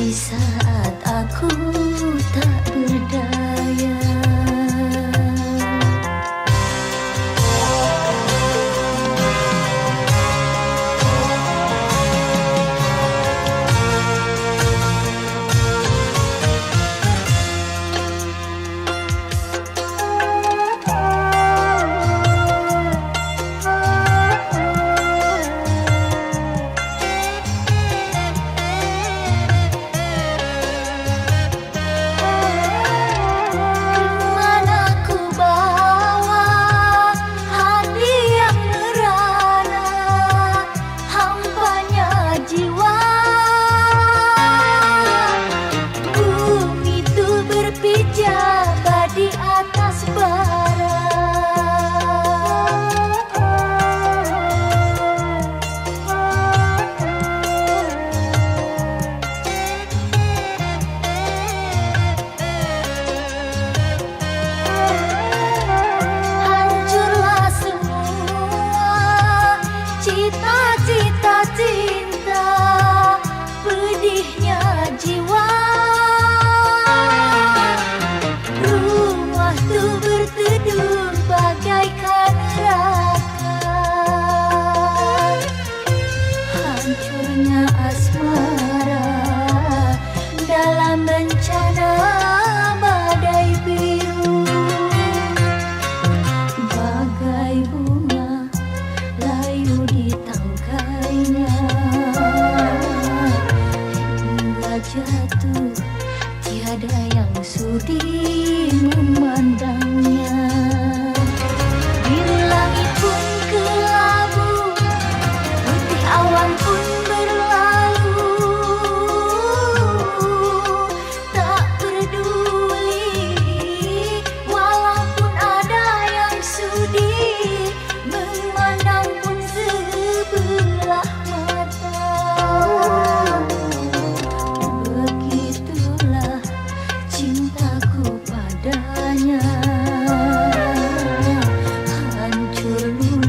Di saat aku tak berdaya, di atas bara. Hancurlah semua cita-cita cinta, pedihnya jiwa. Berteduh bagaikan neraka, hancurnya asmara dalam bencana badai biru. Bagai bunga layu di tangkainya, hingga jatuh tiada yang sudi memandangnya. Biru langit pun kelabu, putih awan pun berlalu. Tak peduli walaupun ada yang sudi memandang pun sebelah mata. Begitulah cintaku padanya, hancur luluh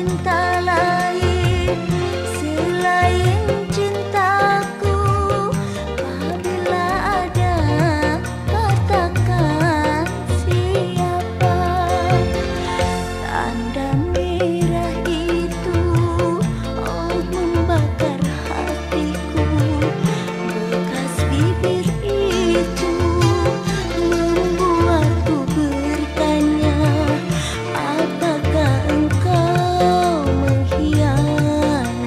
cinta lain selain cintaku? Apabila ada, katakan siapa. Tanda merah itu membakar hatiku. Bekas bibir itu membuatku bertanya, apakah engkau mengkhianatiku?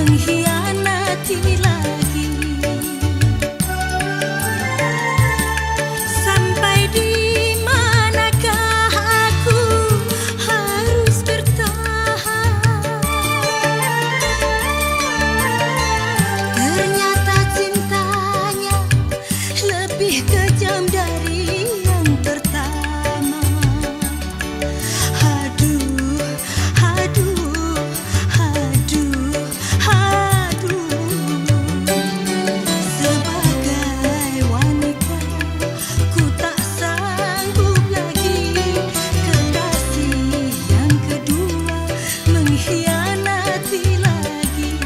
mengkhianati lagi. Sampai di manakah aku harus bertahan? Ternyata cintanya lebih kejam dari yang pertama. Aduh, aduh, aduh, aduh. Sebagai wanita, ku tak sanggup lagi kekasih yang kedua mengkhianati lagi.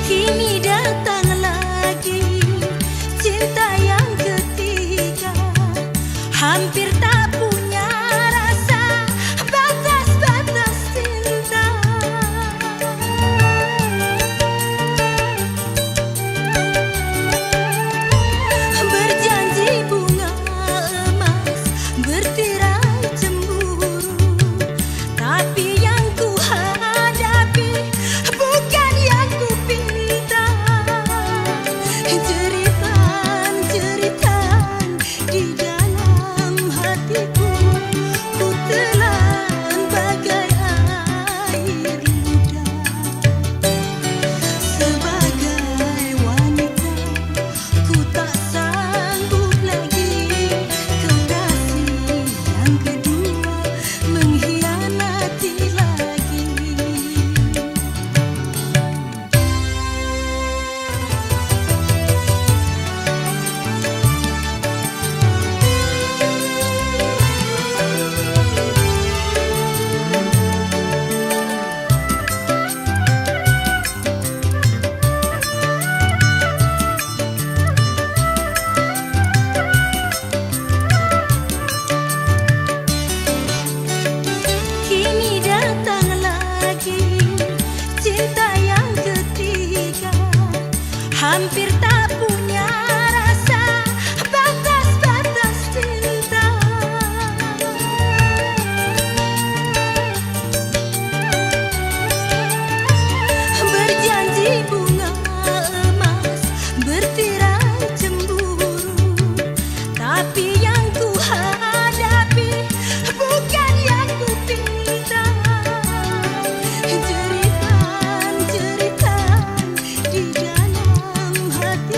Kini datang lagi cinta yang ketiga, hampir tak punya rasa batas-batas cinta. Berjanji bunga emas, bertirai cemburu, tapi yang ku hadapi bukan yang ku pinta. Jeritan-jeritan di dalam hatiku, ku telan bagai air ludah. Sebagai wanita, ku tak sanggup lagi kekasih yang kedua mengkhianati lagi. Kini datang lagi cinta yang ketiga, hampir tak punya rasa batas-batas cinta. Berjanji bunga emas, bertirai cemburu, tapi yang ku hadapi bukan yang ku pinta. Jeritan-jeritan di dalam hati.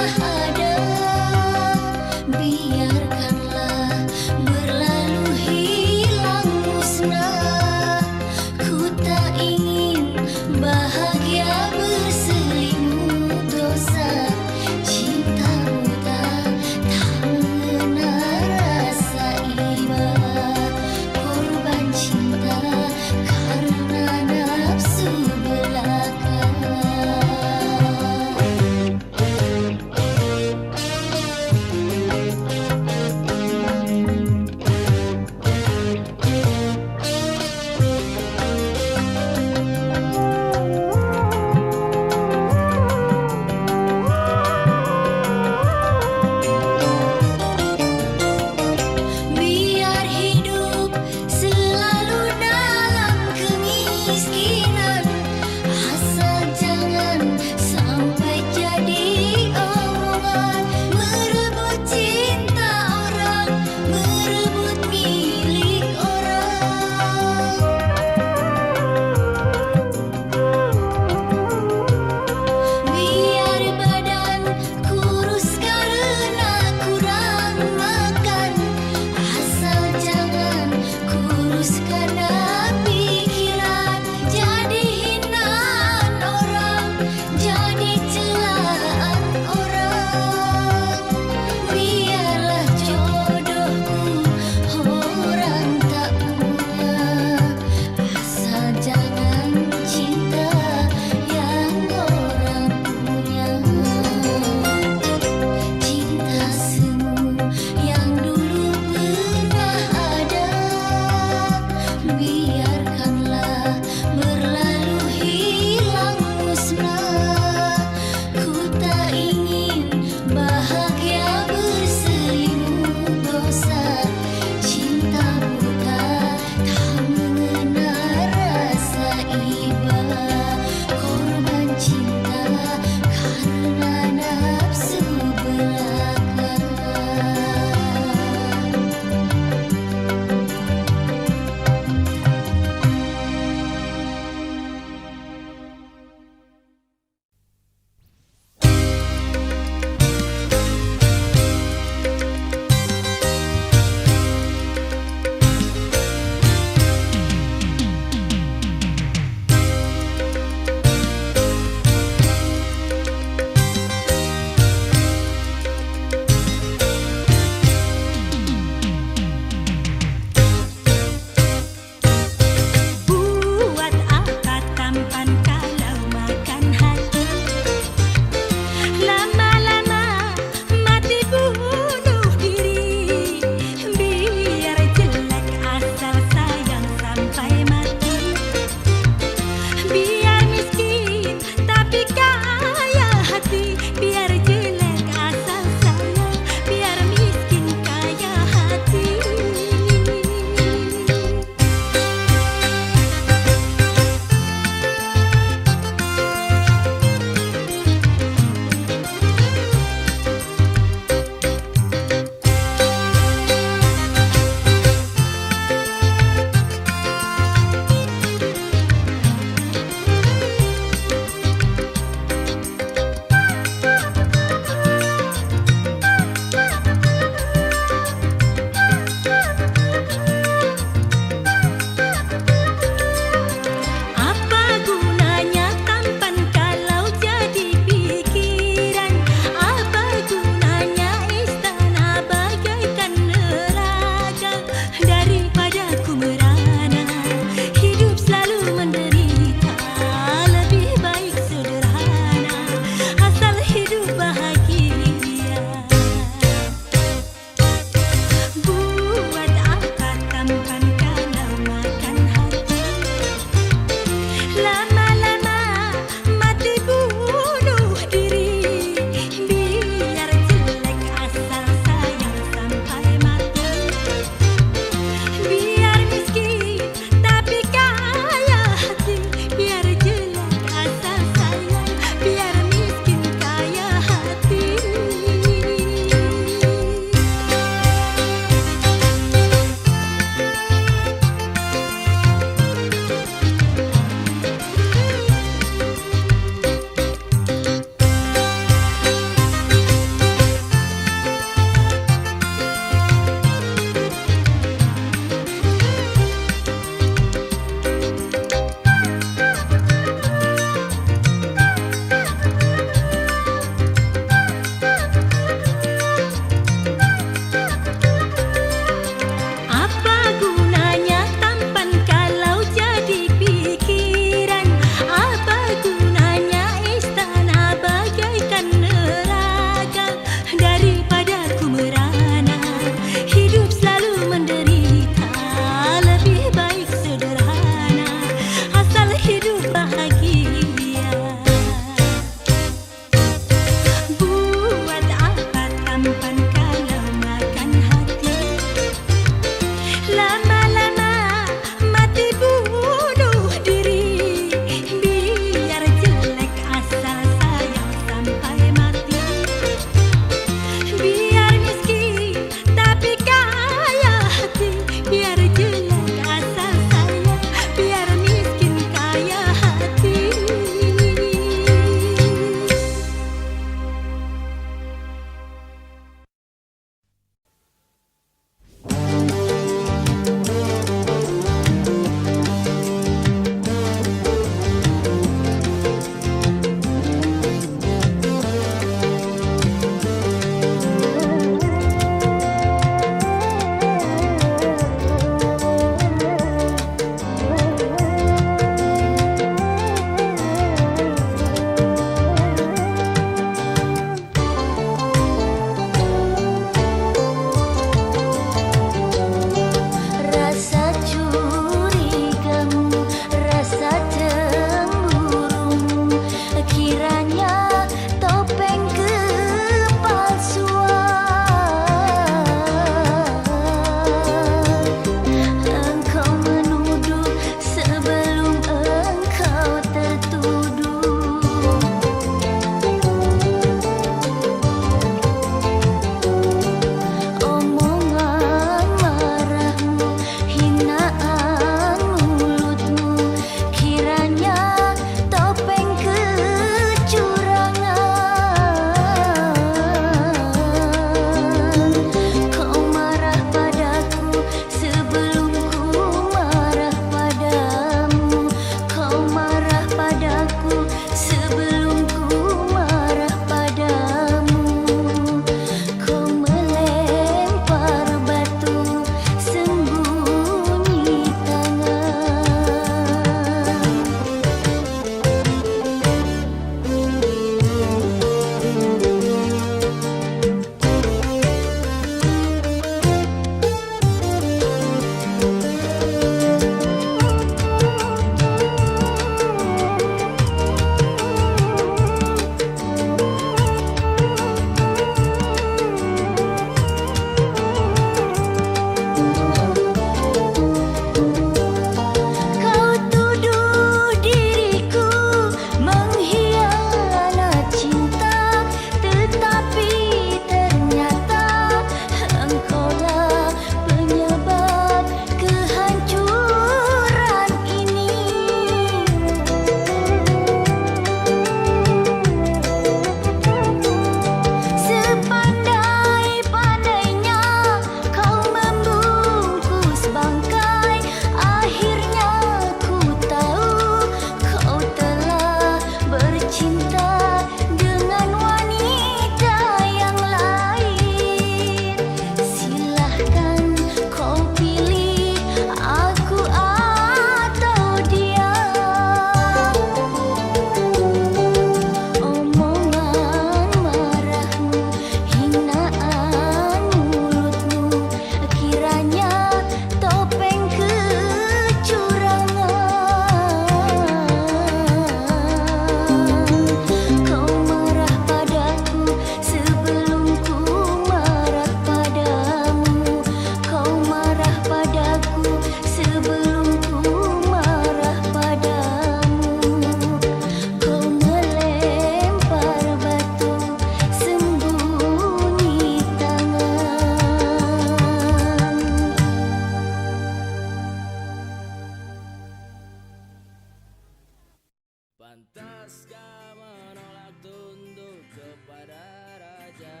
Pantas kau menolak tunduk kepada raja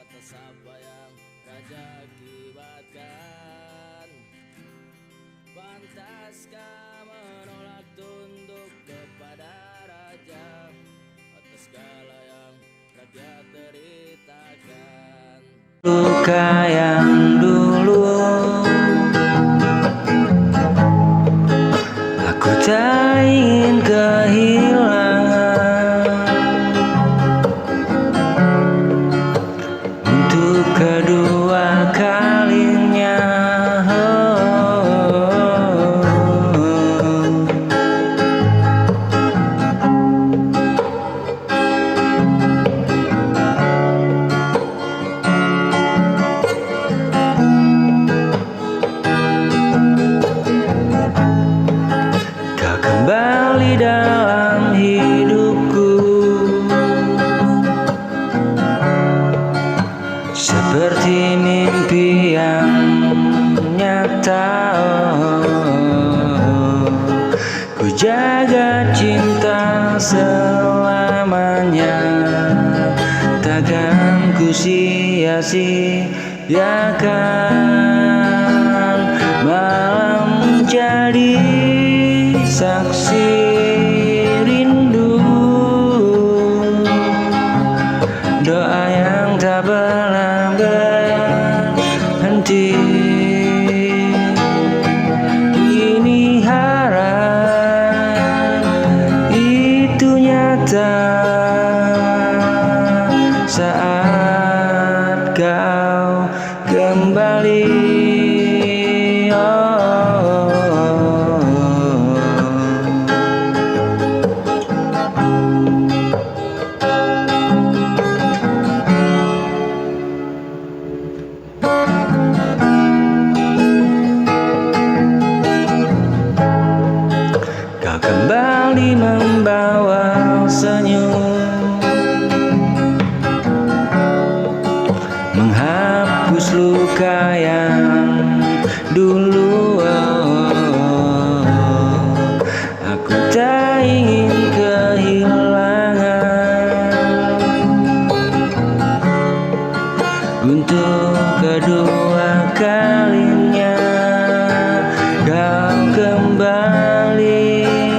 atas apa yang raja akibatkan. Pantas kau menolak tunduk kepada raja atas segala yang rakyat deritakan. Luka yang dulu aku tak ingin kehilangan. Untuk kedua kalinya kembali dalam hidupku seperti mimpi yang nyata. Ku jaga cinta selamanya, takkan ku sia-siakan. Malam menjadi saksi rindu, doa yang tak pernah berhenti. Ini harap itu nyata saat kau kembali. Kau kembali membawa senyum, menghapus luka yang dulu. Aku tak ingin kehilangan. Untuk kedua kalinya kau kembali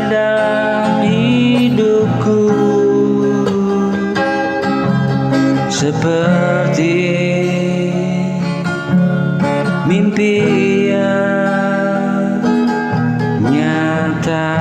dalam hidupku seperti mimpi yang nyata.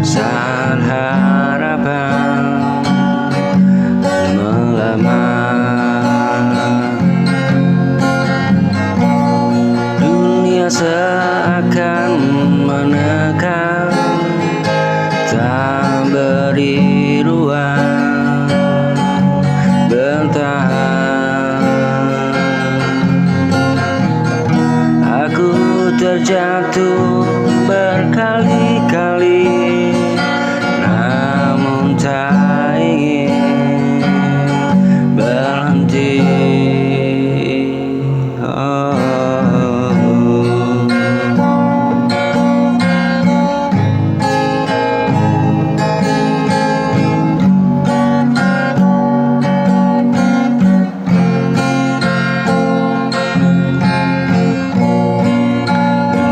Saat harapan melemah, dunia seakan menekan, tak beri ruang bertahan. Aku terjatuh berkali-kali, namun tak ingin berhenti.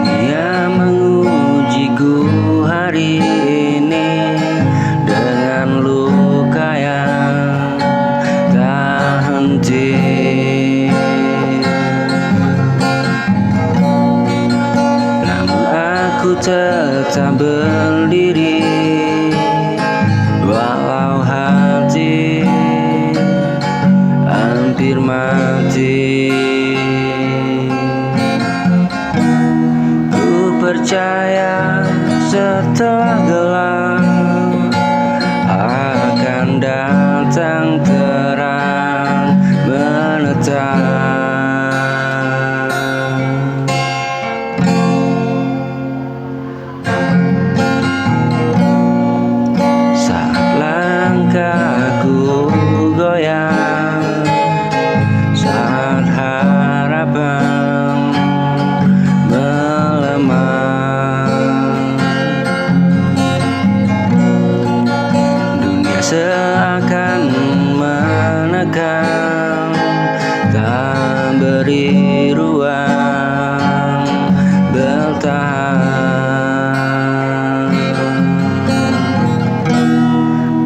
Dunia seakan menekan, tak beri ruang bertahan.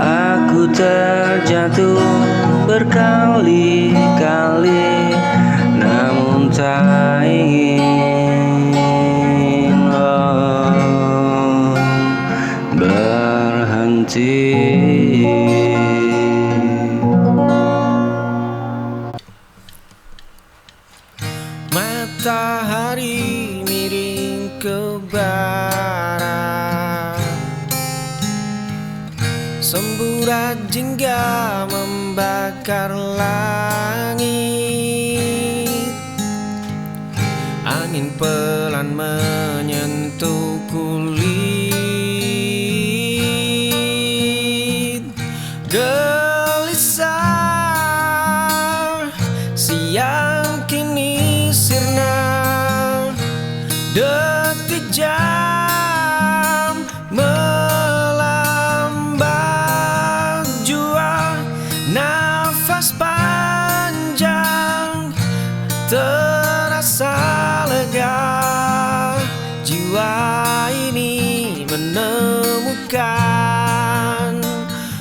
Aku terjatuh berkali-kali, namun tak ingin berhenti. Matahari miring ke barat, semburat jingga membakar langit. Angin pelan menyentuh kulit, gelisah siang kini sirna. Detik jam melambat jua, nafas panjang terasa lega. Jiwa ini menemukan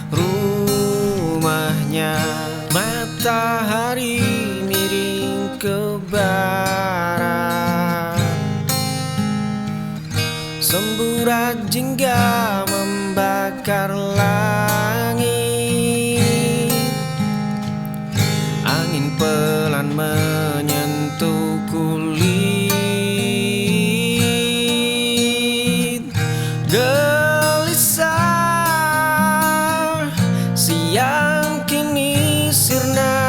rumahnya. Matahari miring ke barat, semburat jingga membakar langit. Angin pelan menyentuh kulit, gelisah siang kini sirna.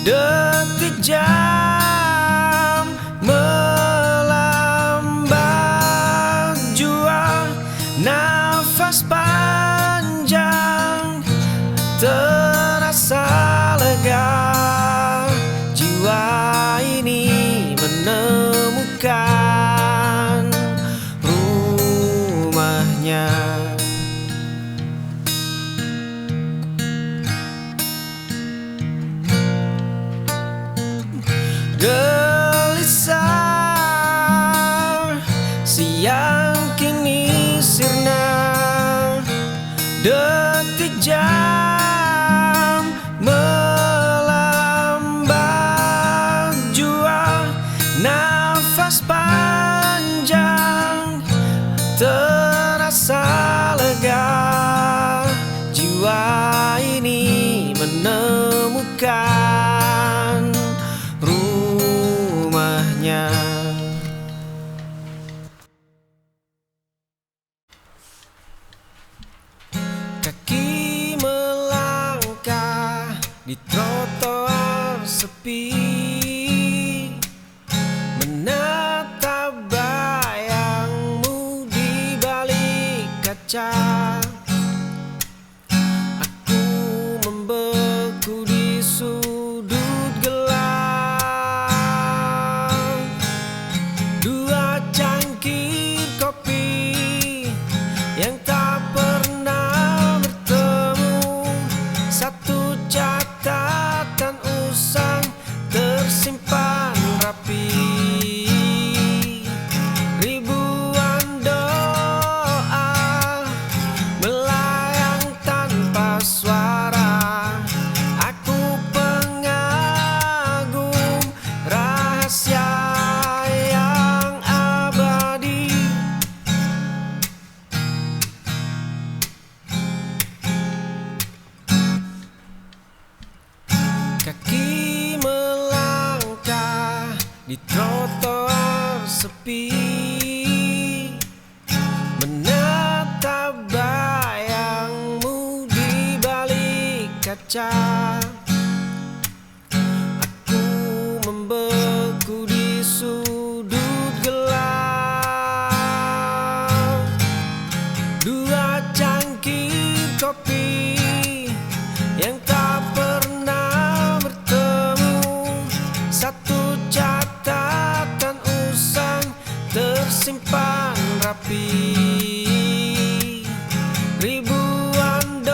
Detik jam melambat jua, nafas panjang terasa lega. Jiwa ini menemukan rumahnya. Gelisah siang kini sirna. Detik jam melambat jua, nafas panjang terasa lega. Jiwa ini menemukan rumahnya. Kaki melangkah di trotoar sepi, menatap bayangmu di balik kaca. Aku membeku di sudut gelap. Dua cangkir kopi yang tak pernah bertemu, satu catatan usang tersimpan rapi. Ribuan doa melayang tanpa suara. Aku pengagum rahasia yang abadi. Kaki melangkah di trotoar sepi, menatap bayangmu di balik kaca. Aku membeku di sudut gelap. Dua cangkir kopi yang tak pernah bertemu, satu catatan usang tersimpan rapi. Ribuan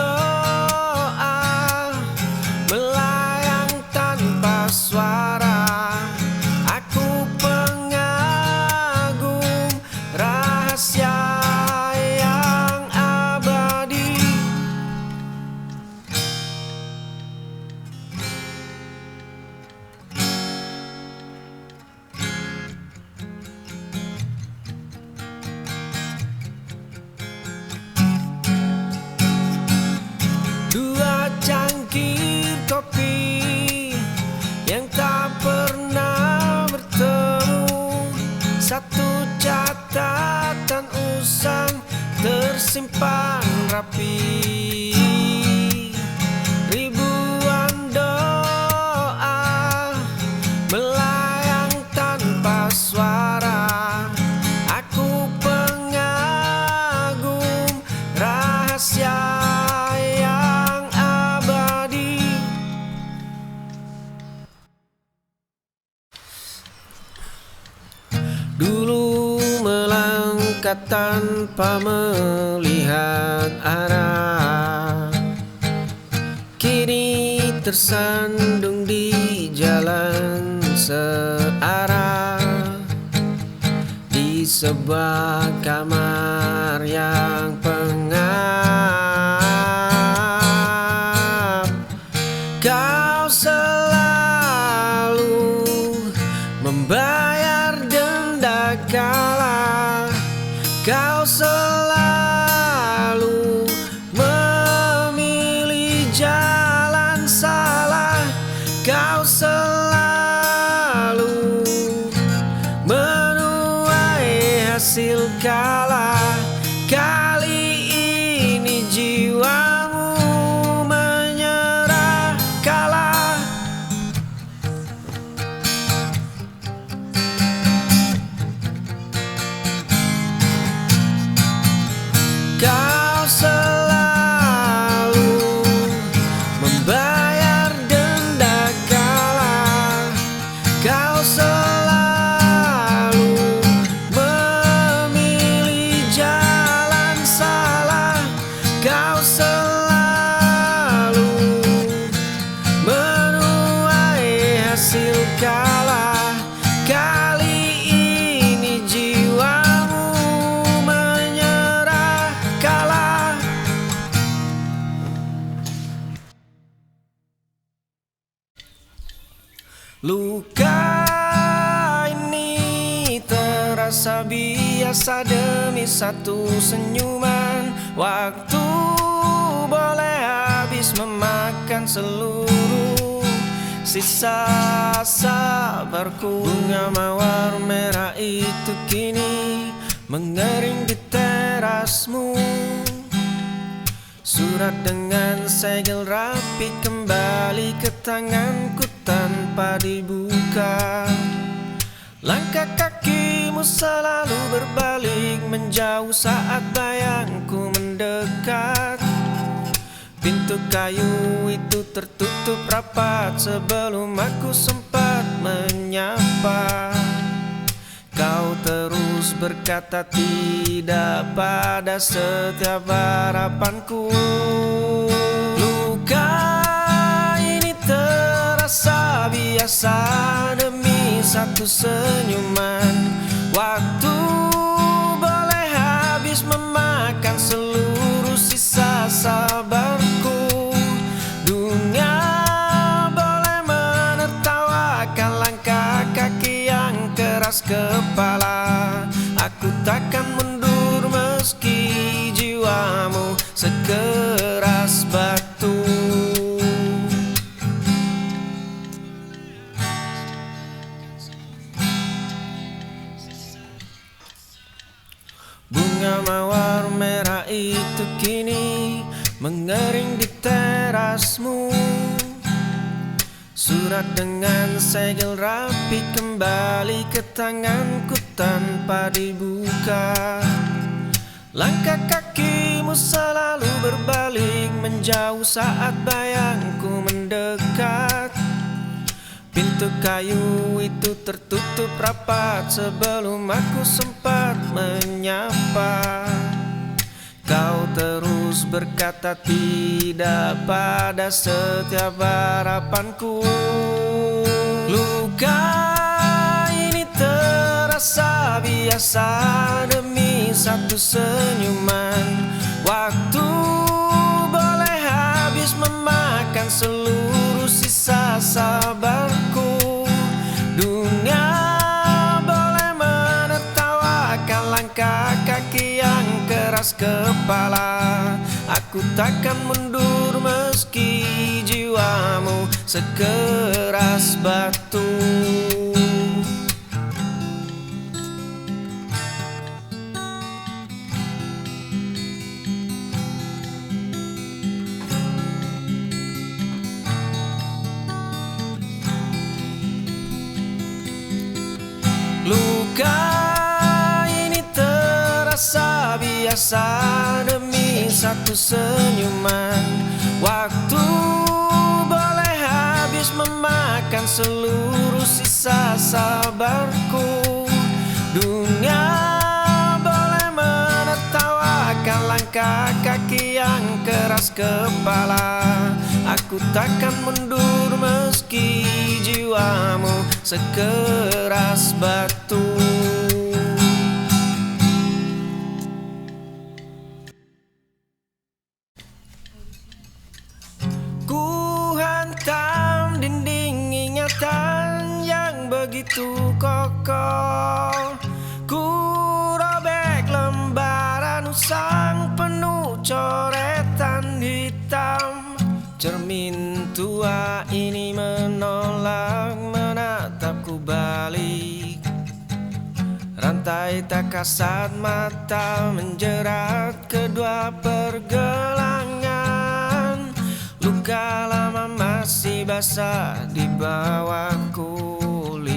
rapi. Ribuan doa melayang tanpa suara. Aku pengagum rahasia yang abadi. Dulu melangkah tanpa melihat arah, kini tersandung di jalan searah. Di sebuah kamar yang pengap, kau selalu membayar denda kalah. Kau selalu memilih jalan salah. Kau selalu menuai hasil kalah. Kali ini jiwamu menyerah kalah. Kau selalu membayar denda kalah. Kau selalu memilih jalan salah. Kau selalu menuai hasil kalah. Kali ini jiwamu menyerah kalah. Luka ini terasa biasa demi satu senyuman. Waktu boleh habis memakan seluruh sisa sabarku. Bunga mawar merah itu kini mengering di terasmu. Surat dengan segel rapi kembali ke tanganku tanpa dibuka. Langkah kakimu selalu berbalik menjauh saat bayangku mendekat. Pintu kayu itu tertutup rapat sebelum aku sempat menyapa. Kau terus berkata tidak pada setiap harapanku. Luka ini terasa biasa demi satu senyuman. Waktu boleh habis memakan seluruh sisa sabarku. Dunia boleh menertawakan langkah kaki yang keras kepala. Aku takkan mundur meski jiwamu sekeras batu. Bunga mawar merah itu kini mengering di terasmu. Surat dengan segel rapi kembali ke tanganku tanpa dibuka. Langkah kakimu selalu berbalik menjauh saat bayangku mendekat. Pintu kayu itu tertutup rapat sebelum aku sempat menyapa. Kau terus berkata tidak pada setiap harapanku. Luka ini terasa biasa demi satu senyuman. Waktu boleh habis memakan seluruh sisa sabarku. Dunia boleh menertawakan langkah kaki yang keras kepala. Aku takkan mundur meski jiwamu sekeras batu. satu senyuman. Waktu boleh habis memakan seluruh sisa sabarku. Dunia boleh menertawakan langkah kaki yang keras kepala. Aku takkan mundur meski jiwamu sekeras batu. Ku hantam dinding ingatan yang begitu kokoh. Ku robek lembaran usang penuh coretan hitam. Cermin tua ini menolak menatapku balik. Rantai tak kasat mata menjerat kedua pergelangan. Luka lama masih basah di bawah kulit.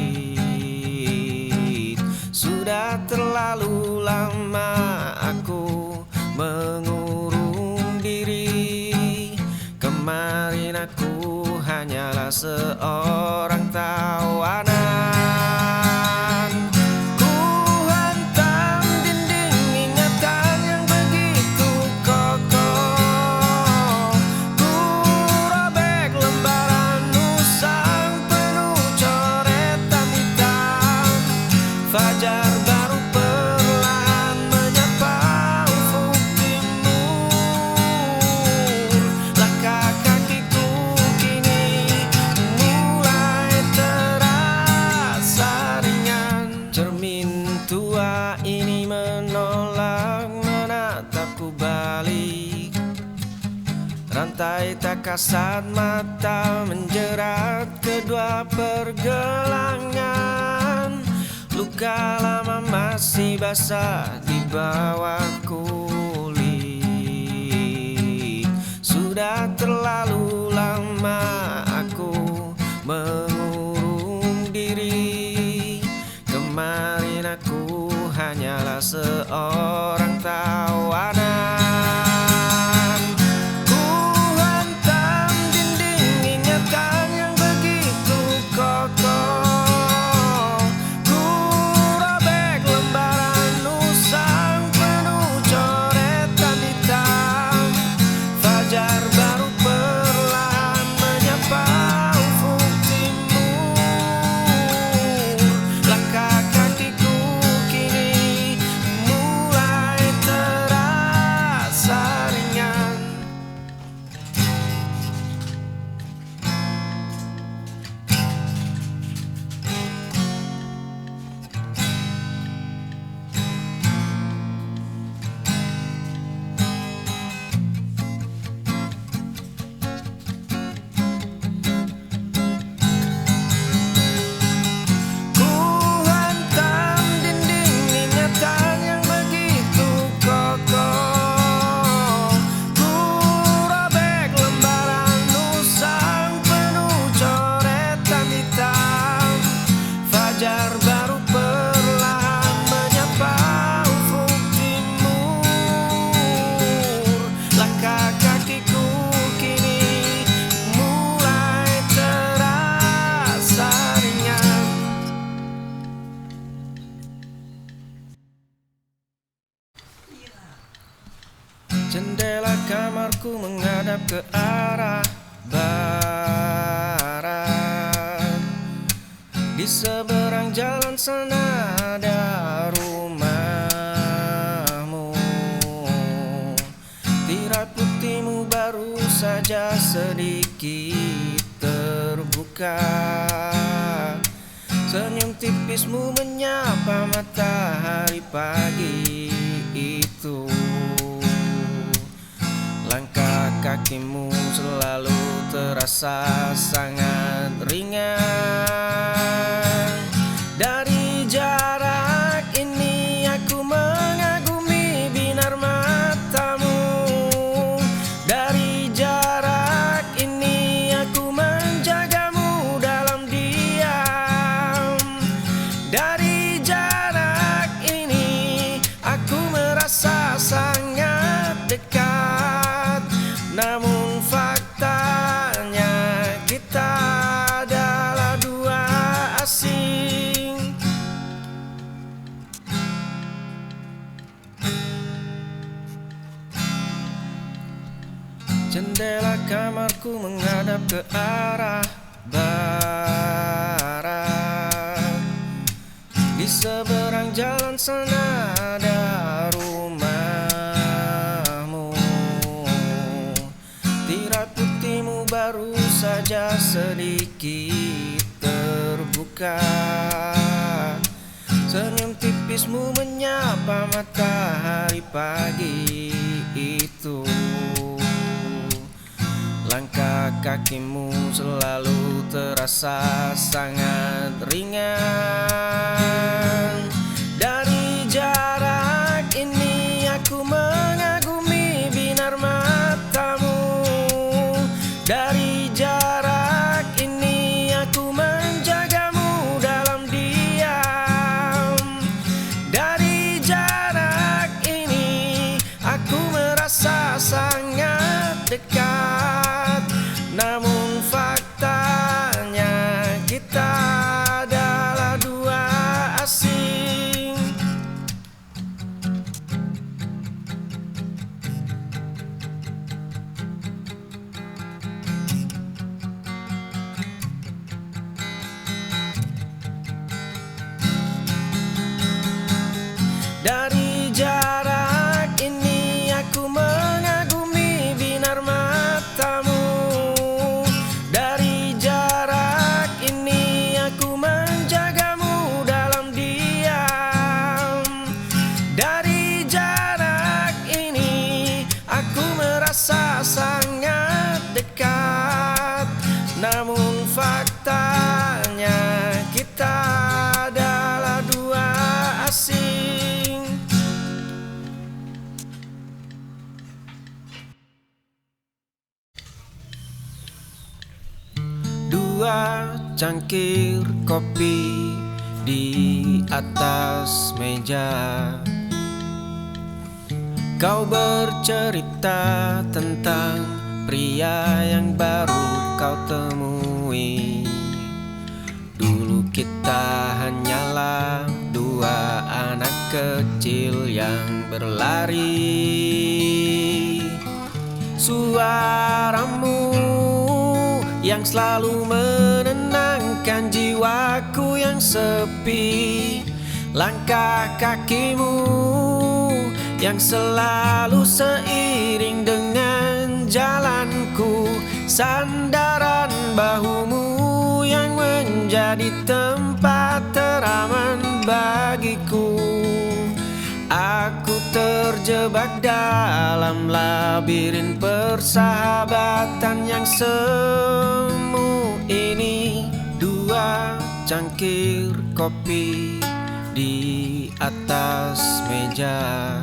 Sudah terlalu lama aku mengurung diri. Kemarin aku hanyalah seorang tawanan. Ku hantam dinding ingatan yang begitu kokoh. Ku robek lembaran usang penuh coretan hitam. Fajar baru perlahan menyapa ufuk timur. Langkah kakiku kini mulai terasa ringan. Cermin tua ini menolak menatapku balik. Rantai tak kasat mata menjerat kedua pergelangan. Luka lama masih basah di bawah kulit. Sudah terlalu lama aku mengurung diri. Kemarin aku hanyalah seorang tawanan. Ku hantam dinding ingatan yang begitu kokoh. Ku robek lembaran usang penuh coretan hitam. Fajar baru perlahan menyapa ufuk timur. Langkah kakiku kini mulai terasa ringan. Ku hantam dinding ingatan yang begitu kokoh. Ku robek lembaran usang penuh coretan hitam. Fajar baru perlahan menyapa ufuk timur. Langkah kakiku kini mulai terasa ringan. Jendela kamarku menghadap ke arah barat. Di seberang jalan sana ada rumahmu. Tirai putihmu baru saja sedikit terbuka. Senyum tipismu menyapa matahari pagi itu. Langkah kakimu selalu terasa sangat ringan. Dari jarak ini aku mengagumi binar matamu. Dari jarak ini aku menjagamu dalam diam. Dari jarak ini aku merasa sangat dekat. kamarku menghadap ke arah barat. Di seberang jalan sana ada rumahmu. Tirai putihmu baru saja sedikit terbuka. Senyum tipismu menyapa matahari pagi itu. Langkah kakimu selalu terasa sangat ringan. Dari jarak ini aku mengagumi binar matamu. Dari jarak ini aku menjagamu dalam diam. Dari jarak ini aku merasa sangat dekat. Namun faktanya kita adalah dua asing. Dari jarak ini aku mengagumi binar matamu. Dari jarak ini aku menjagamu dalam diam. Dari jarak ini aku merasa sangat dekat. Namun faktanya kita adalah dua asing. Dua cangkir kopi di atas meja. Kau bercerita tentang pria yang baru kau temui. Dulu kita hanyalah dua anak kecil yang berlari. Suaramu yang selalu menenangkan jiwaku yang sepi. Langkah kakimu yang selalu seiring dengan jalanku. Sandaran bahumu yang menjadi tempat teraman bagiku. Aku terjebak dalam labirin persahabatan yang semu ini. Dua cangkir kopi di atas meja.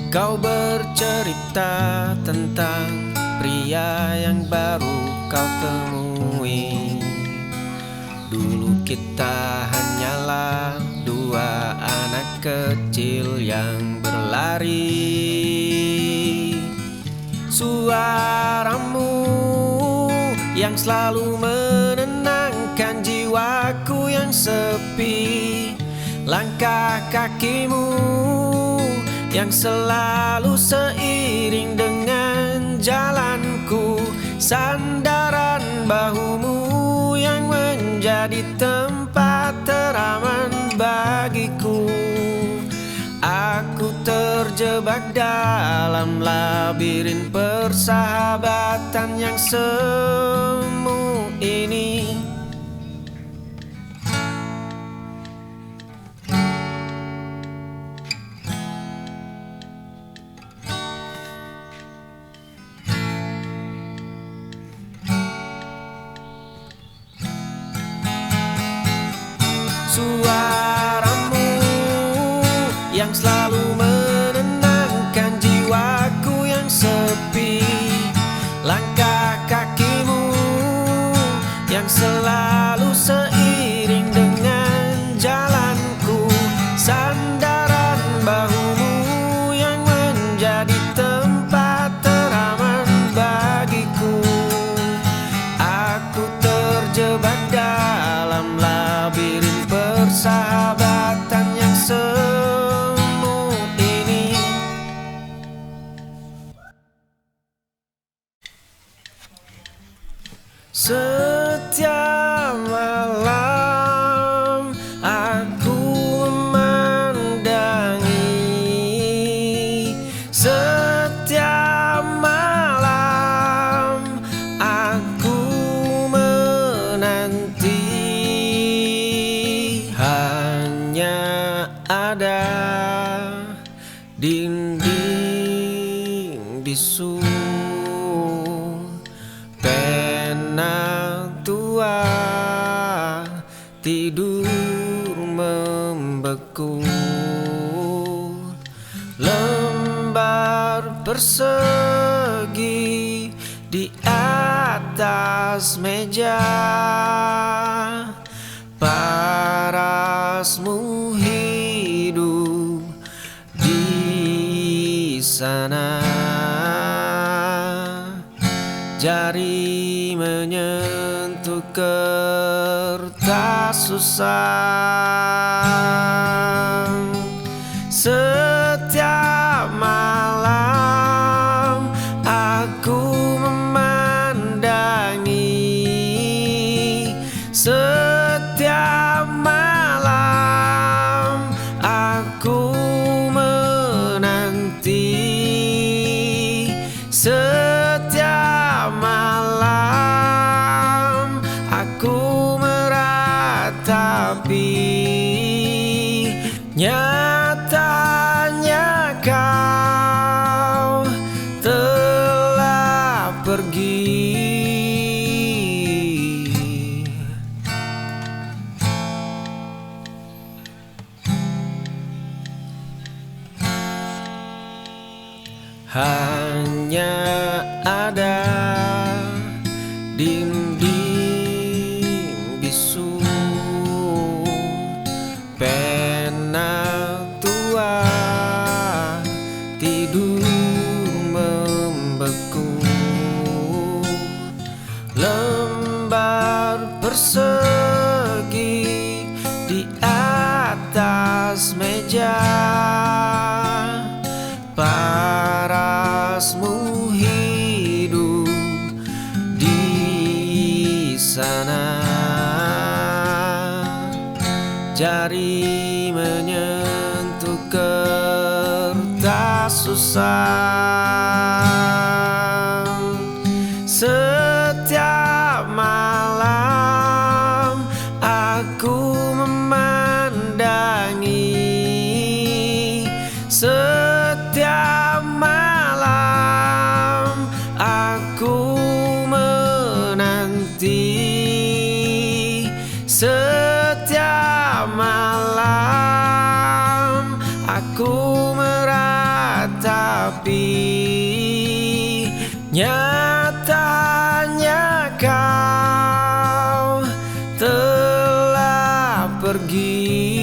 Kau bercerita tentang pria yang baru kau temui. Dulu kita hanyalah dua anak kecil yang berlari. Suaramu yang selalu menenangkan jiwaku yang sepi. Langkah kakimu yang selalu seiring dengan jalanku. Sandaran bahumu yang menjadi tempat teraman bagiku. Aku terjebak dalam labirin persahabatan yang semu ini. Suaramu yang selalu menenangkan jiwaku yang sepi. Langkah kakimu yang selalu seiring dengan jalanku. Sandaran bahumu yang menjadi tempat teraman bagiku. Aku terjebak dalam labirin persahabatan yang semu ini. Setiap malam aku memandangi, setiap malam aku menanti. Hanya ada dinding bisu, pena tua tidur membeku, lembar persegi di atas meja, parasmu hidup di sana. Jari menyentuh kertas susah. Setiap malam aku memandangi, setiap malam aku menanti, setiap malam aku meratapi. Nyatanya kau telah pergi. Hanya ada dinding bisu, pena tua tidur membeku, lembar persegi di atas meja, parasmu hidup di sana. Jari menyentuh kertas susah. Setiap malam aku memandangi, setiap malam aku menanti, setiap malam aku meratapi. Nyatanya kau telah pergi.